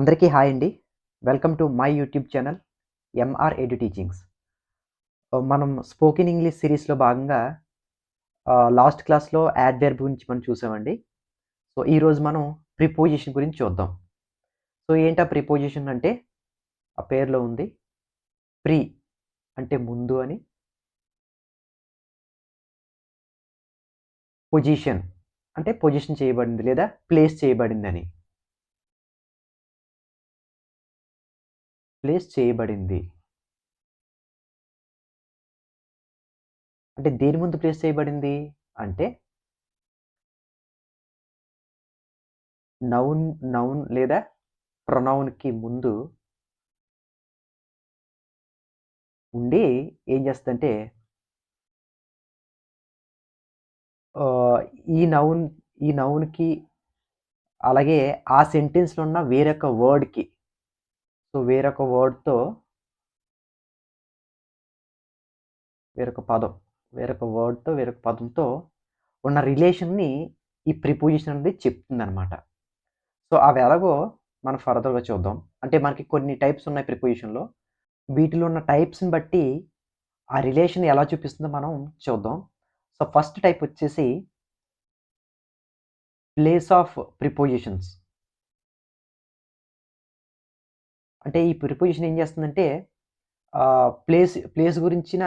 అందరికీ హాయ్ అండి. Welcome to my YouTube channel MR edu teachings. మనం స్పోకెన్ ఇంగ్లీష్ సిరీస్‌లో భాగంగా లాస్ట్ క్లాస్‌లో యాడ్‌వర్బ్ గురించి మనం చూసామండి. సో, ఈరోజు మనం ప్రిపోజిషన్ గురించి చూద్దాం. సో, ఏంటా ప్రిపోజిషన్ అంటే ఆ పేరులో ఉంది. ప్రి అంటే ముందు అని. పొజిషన్ అంటే పొజిషన్ చేయబడింది లేదా ప్లేస్ చేయబడిందని. ప్లేస్ చేయబడింది. అంటే దేని ముందు ప్లేస్ చేయబడింది? అంటే నౌన్ నౌన్ లేదా ప్రొనౌన్‌కి ముందు ఉండి ఏం చేస్తదంటే ఆహ్, ఈ నౌన్ ఈ నౌన్‌కి అలాగే ఆ సెంటెన్స్‌లో ఉన్న వేరొక వర్డ్‌కి సో, వేరొక వర్డ్‌తో వేరొక పదం, వేరొక వర్డ్‌తో, వేరొక పదంతో ఉన్న రిలేషన్‌ని ఈ ప్రిపోజిషన్ అనేది చెప్తుందనమాట. సో, అవి ఎలాగో మనం ఫర్దర్‌గా చూద్దాం. అంటే మనకి కొన్ని టైప్స్ ఉన్నాయి ప్రిపోజిషన్‌లో. వీటిలో ఉన్న టైప్స్‌ని బట్టి ఆ రిలేషన్ ఎలా చూపిస్తుందో మనం చూద్దాం. సో, ఫస్ట్ టైప్ వచ్చేసి ప్లేస్ ఆఫ్ ప్రిపోజిషన్స్. అంటే ఈ ప్రిపోజిషన్ ఏం చేస్తుందంటే ప్లేస్ గురించిన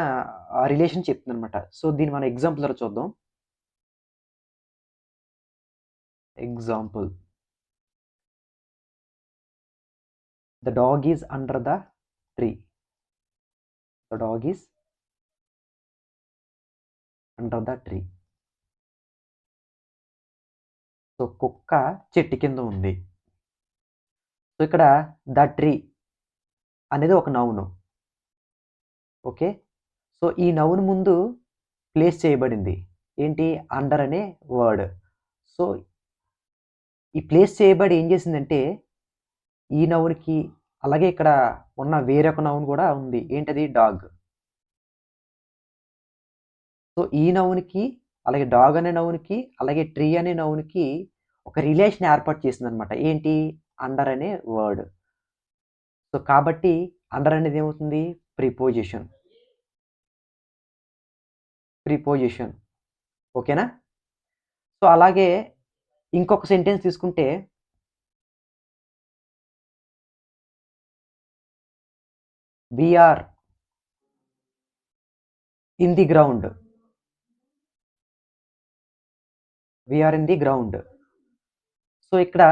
రిలేషన్ చెప్తుందనమాట. సో, దీన్ని మనం ఎగ్జాంపుల్ ద్వారా చూద్దాం. Example. The dog is under the tree. The dog is under the tree. So, కుక్క చెట్టు కింద ఉంది. సో, ఇక్కడ ద ట్రీ అనేది ఒక నౌను. ఓకే. సో, ఈ నౌన్ ముందు ప్లేస్ చేయబడింది. ఏంటి? అండర్ అనే వర్డ్. సో, ఈ ప్లేస్ చేయబడి ఏం చేసిందంటే, ఈ నౌన్‌కి అలాగే ఇక్కడ ఉన్న వేరొక నౌన్ గూడా ఉంది. ఏంటది? డాగ్. సో, ఈ నౌన్‌కి, అలాగే డాగ్ అనే నౌన్‌కి, అలాగే ట్రీ అనే నౌన్‌కి ఒక రిలేషన్ ఏర్పాటు చేసిందనమాట. ఏంటి? అండర్ అనే వర్డ్. సో, కాబట్టి అండర్ అనేది ఏమవుతుంది? ప్రిపోజిషన్. ప్రిపోజిషన్. ఓకేనా? సో, అలాగే ఇంకొక సెంటెన్స్ తీసుకుంటే we are in the ground. We are in the ground. So, ఇక్కడ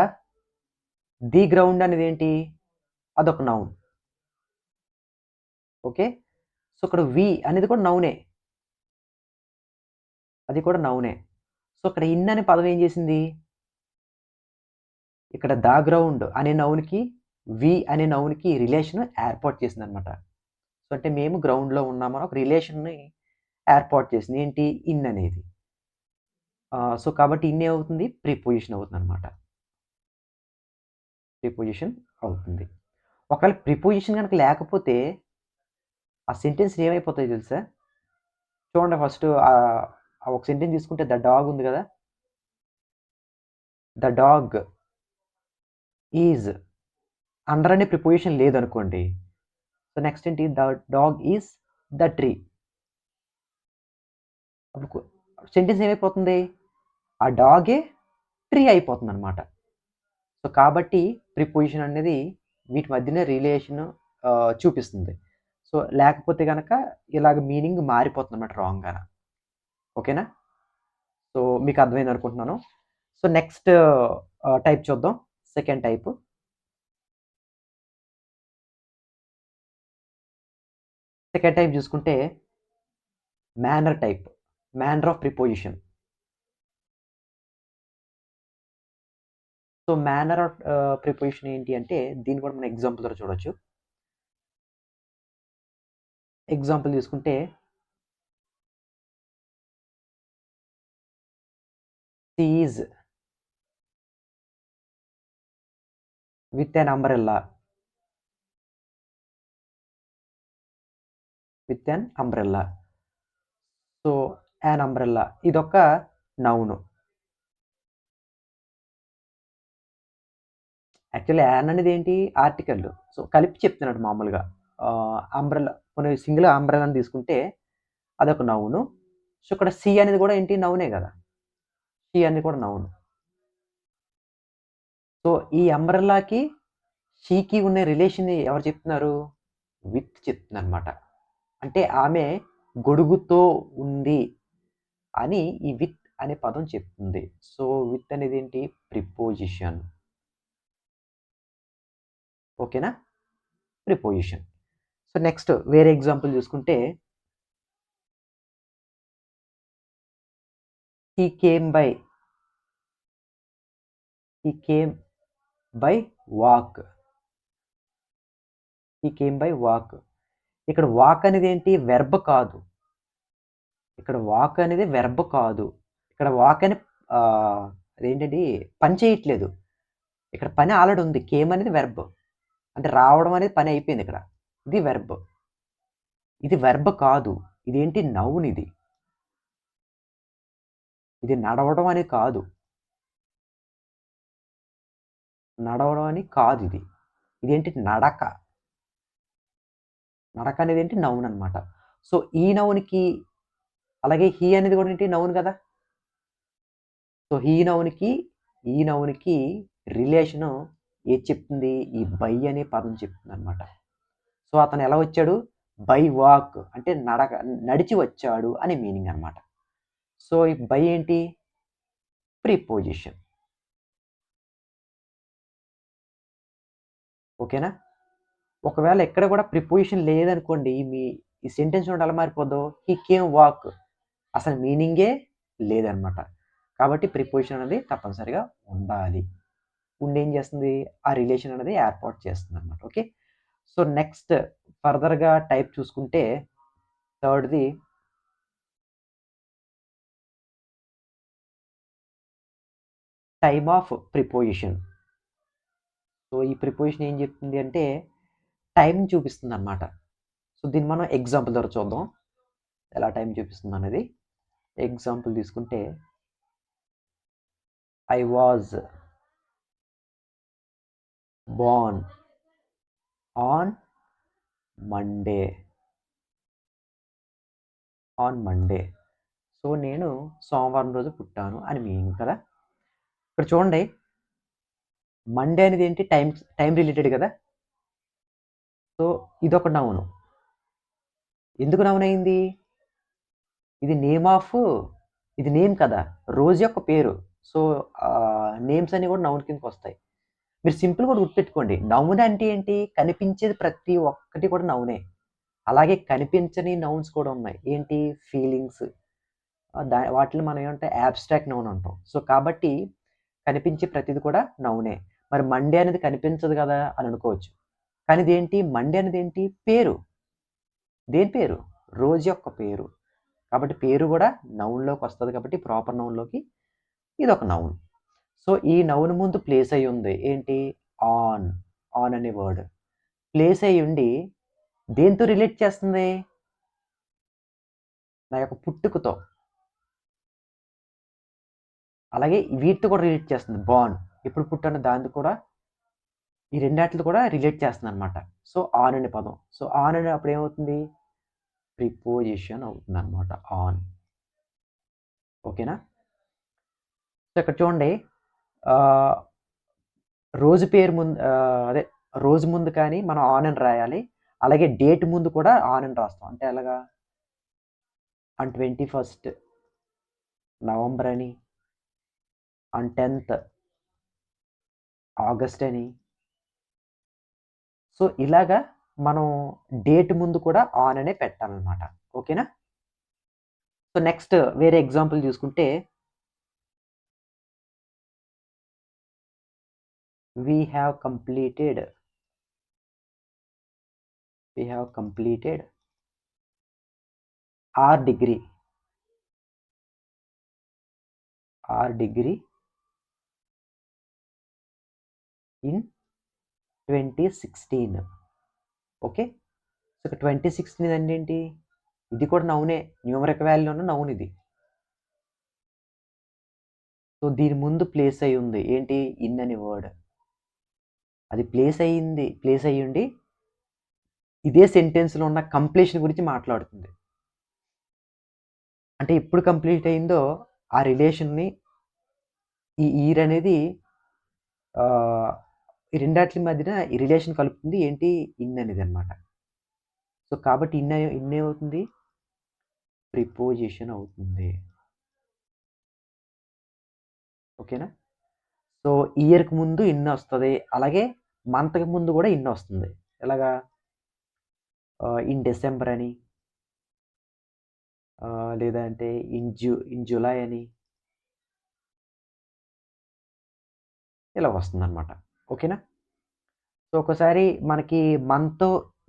ది గ్రౌండ్ అనేదేంటి? అదొక నౌన్. ఓకే. సో, ఇక్కడ వి అనేది కూడా నౌనే. అది కూడా నౌనే. సో, ఇక్కడ ఇన్ అనే పదం ఏం చేసింది? ఇక్కడ ద గ్రౌండ్ అనే నౌన్‌కి, వి అనే నౌన్‌కి రిలేషన్ ఏర్పాటు చేసిందనమాట. సో, అంటే మేము గ్రౌండ్‌లో ఉన్నామని ఒక రిలేషన్‌ని ఏర్పాటు చేసింది. ఏంటి? ఇన్ అనేది. సో, కాబట్టి ఇన్ ఏమవుతుంది? ప్రిపోజిషన్ అవుతుందనమాట. ప్రిపోజిషన్ అవుతుంది. ఒకవేళ ప్రిపోజిషన్ గనక లేకపోతే ఆ సెంటెన్స్‌లు ఏమైపోతాయో తెలుసా? చూడండి ఫస్ట్ ఒక సెంటెన్స్ తీసుకుంటే ద డాగ్ ఉంది గదా! ద డాగ్ ఈజ్ అండర్ అనే ప్రిపోజిషన్ లేదనుకోండి. సో, నెక్స్ట్ ఏంటి? The dog is the tree. అప్పుడు సెంటెన్స్ ఏమైపోతుంది? ఆ డాగే ట్రీ అయిపోతుందనమాట. సో, కాబట్టి ప్రిపోజిషన్ అనేది వీటి మధ్యన రిలేషన్ చూపిస్తుంది. సో, లేకపోతే గనక ఇలాగ మీనింగ్ మారిపోతుందనమాట రాంగ్‌గాన. ఓకేనా? సో, మీకు అర్థమైందనుకుంటున్నాను. సో, నెక్స్ట్ టైప్ చూద్దాం. Second type. సెకండ్ టైప్ చూసుకుంటే manner type. Manner of preposition. So, manner of preposition ఏంటి అంటే దీన్ని కూడా మనం ఎగ్జాంపుల్ ద్వారా చూడొచ్చు. ఎగ్జాంపుల్ తీసుకుంటే she is with an umbrella. With an umbrella. So, an umbrella ఇదొక నౌను. యాక్చువల్లీ యాన్ అనేది ఏంటి ఆర్టికల్. సో కలిపి చెప్తున్నాడు మామూలుగా. అంబ్రెల్లా పోనీ సింగిల్ అంబ్రెల్లాని తీసుకుంటే అదొక నౌను. సో ఇక్కడ సి అనేది కూడా ఏంటి నౌనే కదా! సి అనేది కూడా నౌన్. సో ఈ అంబ్రెల్లాకి, షీకి ఉన్న రిలేషన్‌ని ఎవరు చెప్తున్నారు? విత్ చెప్తుందనమాట. అంటే ఆమె గొడుగుతో ఉంది అని ఈ విత్ అనే పదం చెప్తుంది. సో విత్ అనేది ఏంటి ప్రిపోజిషన్. ఓకేనా? ప్రిపోజిషన్. సో నెక్స్ట్ వేరే ఎగ్జాంపుల్ చూసుకుంటే హి came by. He came by walk. He came by walk. ఇక్కడ వాక్ అనేది ఏంటి వెర్బ్ కాదు. ఇక్కడ వాక్ అనేది వెర్బ్ కాదు. ఇక్కడ వాక్ అని అదేంటండి పని చేయట్లేదు. ఇక్కడ పని ఆల్రెడీ ఉంది. కేమ్ అనేది వెర్బ్. అంటే రావడం అనేది పని అయిపోయింది ఇక్కడ. ఇది వెర్బ్. ఇది వెర్బ్ కాదు. ఇదేంటి నౌన్ ఇది. ఇది నడవడం అని కాదు. నడవడం అని కాదు ఇది. ఇదేంటి నడక. నడక అనేది ఏంటి నౌన్ అనమాట. సో ఈ నౌన్‌కి అలాగే హి అనేది కూడా ఏంటి నౌన్ కదా! సో ఈ నౌన్‌కి రిలేషను ఏది చెప్తుంది? ఈ బై అనే పదం చెప్తుందనమాట. సో అతను ఎలా వచ్చాడు? బై వాక్ అంటే నడిచి వచ్చాడు అని మీనింగ్ అనమాట. సో ఈ బై ఏంటి? ప్రిపోజిషన్. ఓకేనా? ఒకవేళ ఎక్కడ కూడా ప్రిపోజిషన్ లేదనుకోండి, ఈ సెంటెన్స్ చూడండి ఎలా మారిపోద్దో, హి కేమ్ వాక్ అసలు మీనింగే లేదనమాట. కాబట్టి ప్రిపోజిషన్ అనేది తప్పనిసరిగా ఉండాలి. ఉండి ఏం చేస్తుంది? ఆ రిలేషన్ అనేది ఏర్పాటు చేస్తుందనమాట. ఓకే. సో నెక్స్ట్ ఫర్దర్‌గా టైప్ చూసుకుంటే థర్డ్‌ది టైమ్ ఆఫ్ ప్రిపోజిషన్. సో ఈ ప్రిపోజిషన్ ఏం చెప్తుంది అంటే టైం చూపిస్తుందనమాట. సో దీన్ని మనం ఎగ్జాంపుల్ ద్వారా చూద్దాం. ఎలా టైం చూపిస్తుందనేది. ఎగ్జాంపుల్ తీసుకుంటే I was Born on Monday. On Monday. So నేను సోమవారం రోజు పుట్టాను అని మీనింగ్ కదా! ఇక్కడ చూడండి మండే అనేది ఏంటి టైం రిలేటెడ్ కదా! సో ఇదొక నౌను. ఎందుకు నౌన్ అయింది? ఇది ఇది నేమ్ కదా! రోజు యొక్క పేరు. సో నేమ్స్ అన్నీ కూడా నౌన్ కిందకొస్తాయి. మీరు సింపుల్‌గా ఒకటి గుర్తుపెట్టుకోండి. నౌన్ అంటే ఏంటి? కనిపించేది ప్రతి ఒక్కటి కూడా నౌనే. అలాగే కనిపించని నౌన్స్ కూడా ఉన్నాయి. ఏంటి? ఫీలింగ్స్. వాటిని మనం ఏమంటే అబ్స్ట్రాక్ట్ నౌన్ అంటాం. సో కాబట్టి కనిపించే ప్రతిది కూడా నౌనే. మరి మండే అనేది కనిపించదు కదా అని అనుకోవచ్చు. కానీ ఇదేంటి? మండే అనేది ఏంటి? పేరు. దేని పేరు? రోజు యొక్క పేరు. కాబట్టి పేరు కూడా నౌన్‌లోకి వస్తది కాబట్టి ప్రాపర్ నౌన్‌లోకి ఇదొక నౌన్. సో ఈ నౌన్ ముందు ప్లేస్ అయ్యి ఉంది. ఏంటి? ఆన్. ఆన్ అనే వర్డ్. ప్లేస్ అయ్యి ఉండి దేనితో రిలేట్ చేస్తుంది? నా యొక్క పుట్టుకతో. అలాగే వీటితో కూడా రిలేట్ చేస్తుంది. బోర్న్. ఎప్పుడు పుట్టానో దాంతో కూడా ఈ రెండాటితో కూడా రిలేట్ చేస్తుందనమాట. సో ఆన్ అనే పదం. సో ఆన్ అనేటప్పుడు ఏమవుతుంది? ప్రిపోజిషన్ అవుతుందనమాట ఆన్. ఓకేనా? సో ఇక్కడ చూడండి రోజు పేరు ముందు అదే రోజు ముందు కానీ మనం ఆన్ అని రాయాలి. అలాగే డేట్ ముందు కూడా ఆన్ అని రాస్తాం. అంటే ఎలాగా? ఆన్ 21st నవంబర్ అని, ఆన్ 10th ఆగస్ట్ అని. సో ఇలాగా మనం డేట్ ముందు కూడా ఆన్ అనే పెట్టాలనమాట. ఓకేనా? సో నెక్స్ట్ వేరే ఎగ్జాంపుల్ చూసుకుంటే we have completed our degree in 2016. Okay. So ఇక్కడ 2016 అంటే ఏంటి? ఇది కూడా నౌనే. న్యూమరిక్ వాల్యూలోనే నౌన్ ఇది. సో దీని ముందు ప్లేస్ అయ్యి ఉంది. ఏంటి? ఇన్ అనే వర్డ్. అది ప్లేస్ అయ్యుండి ఇదే సెంటెన్స్లో ఉన్న కంప్లీషన్ గురించి మాట్లాడుతుంది. అంటే ఎప్పుడు కంప్లీట్ అయిందో ఆ రిలేషన్ని ఈ ఈర్ అనేది ఈ రెండాట్ల మధ్యన ఈ రిలేషన్ కలుపుతుంది ఏంటి, ఇన్ అనేది అనమాట. సో కాబట్టి ఇన్ ఏమవుతుంది, ప్రిపోజిషన్ అవుతుంది. ఓకేనా. సో ఇయర్కి ముందు ఇన్ వస్తుంది, అలాగే మంత్కి ముందు కూడా ఇన్ వస్తుంది. ఎలాగా, ఇన్ డిసెంబర్ అని, లేదా అంటే ఇన్ జూలై అని ఇలా వస్తుంది అనమాట. ఓకేనా. సో ఒకసారి మనకి మంత్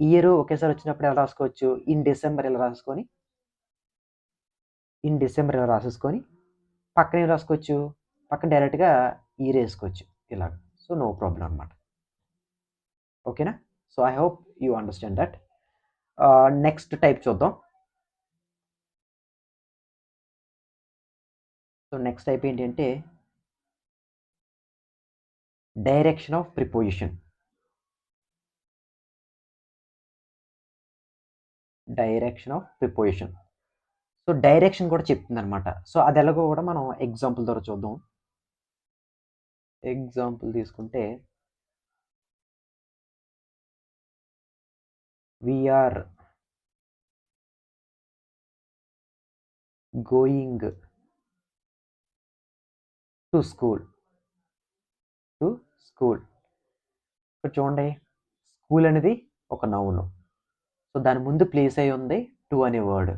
ఇయర్ ఒకేసారి వచ్చినప్పుడు ఎలా రాసుకోవచ్చు, ఇన్ డిసెంబర్ ఇలా రాసుకొని పక్కన ఏం రాసుకోవచ్చు, పక్కన డైరెక్ట్గా ఇయర్ వేసుకోవచ్చు ఇలాగ. సో నో ప్రాబ్లం అనమాట. ఓకేనా. So I hope you understand that. Next type చూద్దాం. సో నెక్స్ట్ టైప్ ఏంటి అంటే direction of preposition. So direction కూడా చెప్తుంది అనమాట. సో అది ఎలాగో కూడా మనం ఎగ్జాంపుల్ ద్వారా చూద్దాం. ఎగ్జాంపుల్ తీసుకుంటే వీఆర్ గోయింగ్ టు స్కూల్. ఇక్కడ చూడండి, స్కూల్ అనేది ఒక నౌన్. సో దాని ముందు ప్లేస్ అయి ఉంది టు అనే వర్డ్.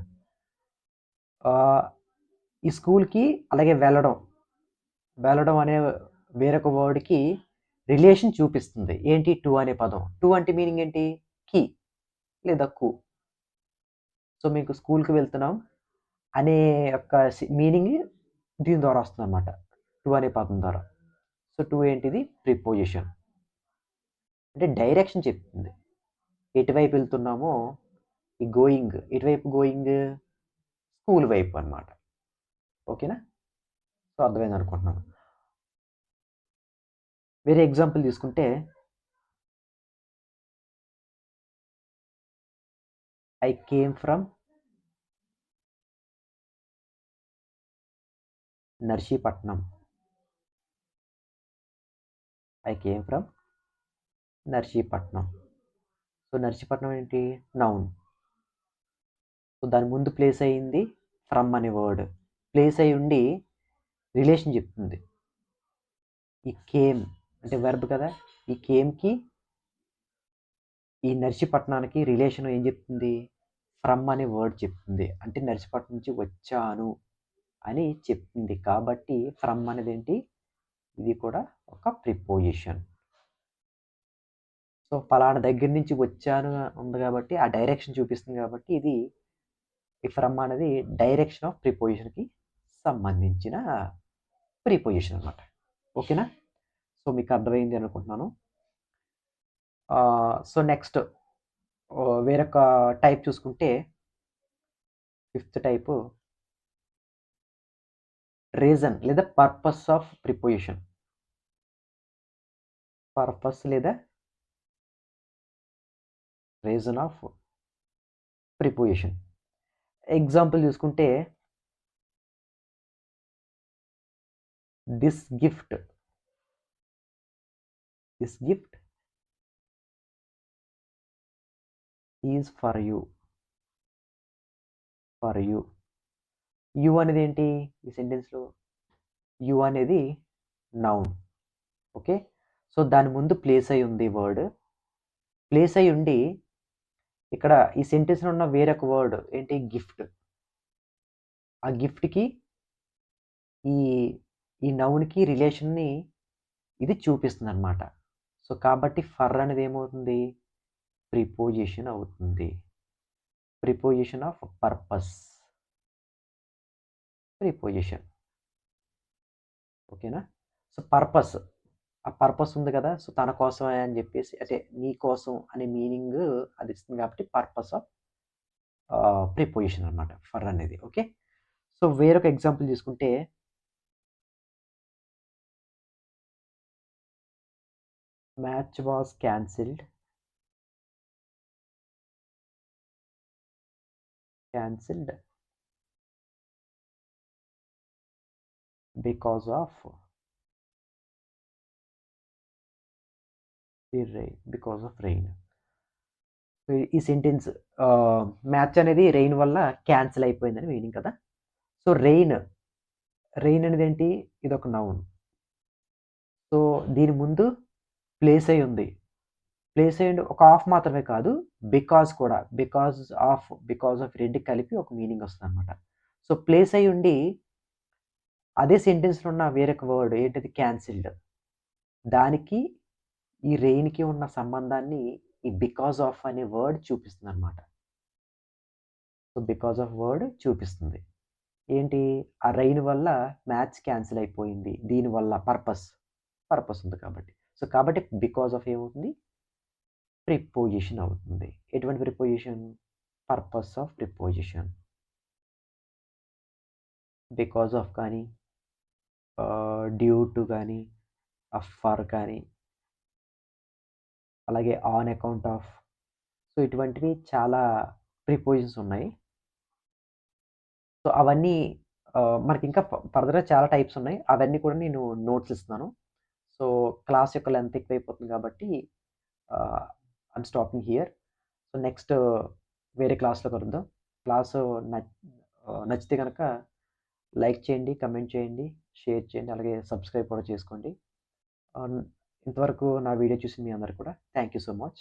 ఈ స్కూల్కి అలాగే వెళ్ళడం అనే వేరొక వర్డ్కి రిలేషన్ చూపిస్తుంది. ఏంటి, టు అనే పదం. టు అంటే మీనింగ్ ఏంటి, కి లేదా కు. సో మీకు స్కూల్కి వెళ్తున్నాం అనే యొక్క మీనింగ్ దీని ద్వారా వస్తుంది అనమాట, టు అనే పదం ద్వారా. సో టు ఏంటిది, ప్రిపోజిషన్. అంటే డైరెక్షన్ చెప్తుంది, ఎటువైపు వెళ్తున్నామో. ఈ గోయింగ్ ఎటువైపు, గోయింగ్ స్కూల్ వైపు అనమాట. ఓకేనా. సో అర్థమైంది అనుకుంటున్నాను. వేరే ఎగ్జాంపుల్ తీసుకుంటే I came from Narsipatnam. So Narsipatnam ఏంటి, నౌన్. సో దాని ముందు ప్లేస్ అయ్యింది ఫ్రమ్ అనే వర్డ్. ప్లేస్ అయి ఉండి రిలేషన్ చెప్తుంది. ఈ కేమ్ అంటే వెర్బ్ కదా, ఈ కేమ్కి ఈ నర్సీపట్నానికి రిలేషన్ ఏం చెప్తుంది, ఫ్రమ్ అనే వర్డ్ చెప్తుంది. అంటే నర్సీపట్నం నుంచి వచ్చాను అని చెప్తుంది. కాబట్టి ఫ్రమ్ అనేది ఏంటి, ఇది కూడా ఒక ప్రిపోజిషన్. సో పలానా దగ్గర నుంచి వచ్చాను ఉంది కాబట్టి ఆ డైరెక్షన్ చూపిస్తుంది. కాబట్టి ఇది ఈ ఫ్రమ్ అనేది డైరెక్షన్ ఆఫ్ ప్రిపోజిషన్కి సంబంధించిన ప్రిపోజిషన్ అనమాట. ఓకేనా. సో మీకు అర్థమైంది అనుకుంటున్నాను. సో నెక్స్ట్ వేరొక టైప్ చూసుకుంటే, ఫిఫ్త్ టైపు రీజన్ లేదా purpose of preposition. Reason of preposition. Example చూసుకుంటే this gift is for you. You అనేది ఏంటి ఈ సెంటెన్స్లో, యు అనేది నౌన్. ఓకే. సో దాని ముందు ప్లేస్ అయి ఉంది వర్డ్. ప్లేస్ అయి ఉండి ఇక్కడ ఈ సెంటెన్స్లో ఉన్న వేరొక వర్డ్ ఏంటి, గిఫ్ట్. ఆ గిఫ్ట్కి ఈ నౌన్కి రిలేషన్ని ఇది చూపిస్తుంది అనమాట. సో కాబట్టి ఫర్ అనేది ఏమవుతుంది, ప్రిపోజిషన్ అవుతుంది. Preposition of purpose. ఓకేనా. సో పర్పస్, ఆ పర్పస్ ఉంది కదా, సో తన కోసమే అని చెప్పేసి, అంటే నీ కోసం అనే మీనింగ్ అది ఇస్తుంది. కాబట్టి పర్పస్ ఆఫ్ ప్రిపోజిషన్ అనమాట ఫర్ అనేది. ఓకే. సో వేరొక ఎగ్జాంపుల్ తీసుకుంటే, match was cancelled because of rain. ఈ సెంటెన్స్ మ్యాచ్ అనేది రెయిన్ వల్ల క్యాన్సిల్ అయిపోయిందని మీనింగ్ కదా. సో రెయిన్ అనేది ఏంటి, ఇది ఒక నౌన్. సో దీని ముందు ప్లేస్ అయి ఉంది. ప్లేస్ అయ్యి ఒక ఆఫ్ మాత్రమే కాదు, బికాజ్ కూడా, బికాజ్ ఆఫ్ రెండు కలిపి ఒక మీనింగ్ వస్తుంది అనమాట. సో ప్లేస్ అయి ఉండి అదే సెంటెన్స్లో ఉన్న వేరొక వర్డ్ ఏంటిది, క్యాన్సిల్డ్. దానికి ఈ రెయిన్కి ఉన్న సంబంధాన్ని ఈ బికాజ్ ఆఫ్ అనే వర్డ్ చూపిస్తుంది అనమాట. సో బికాజ్ ఆఫ్ వర్డ్ చూపిస్తుంది ఏంటి, ఆ రెయిన్ వల్ల మ్యాచ్ క్యాన్సిల్ అయిపోయింది, దీనివల్ల పర్పస్ ఉంది కాబట్టి. సో కాబట్టి బికాజ్ ఆఫ్ ఏమవుతుంది, ప్రిపోజిషన్ అవుతుంది. ఎటువంటి preposition, purpose of preposition. Because of కానీ, డ్యూ టు కానీ, ఫర్ కానీ, అలాగే ఆన్ అకౌంట్ ఆఫ్. సో ఇటువంటివి చాలా ప్రిపోజిషన్స్ ఉన్నాయి. సో అవన్నీ మనకి ఇంకా ఫర్దర్గా చాలా టైప్స్ ఉన్నాయి. అవన్నీ కూడా నేను నోట్స్ ఇస్తున్నాను. సో క్లాస్ యొక్క లెంత్ ఎక్కువైపోతుంది కాబట్టి I'm stopping here. So next వేరే క్లాస్లో కలుద్దాం. క్లాసు నచ్చితే కనుక లైక్ చేయండి, కమెంట్ చేయండి, షేర్ చేయండి, అలాగే సబ్స్క్రైబ్ కూడా చేసుకోండి. ఇంతవరకు నా వీడియో చూసి మీ అందరు కూడా థ్యాంక్ యూ సో మచ్.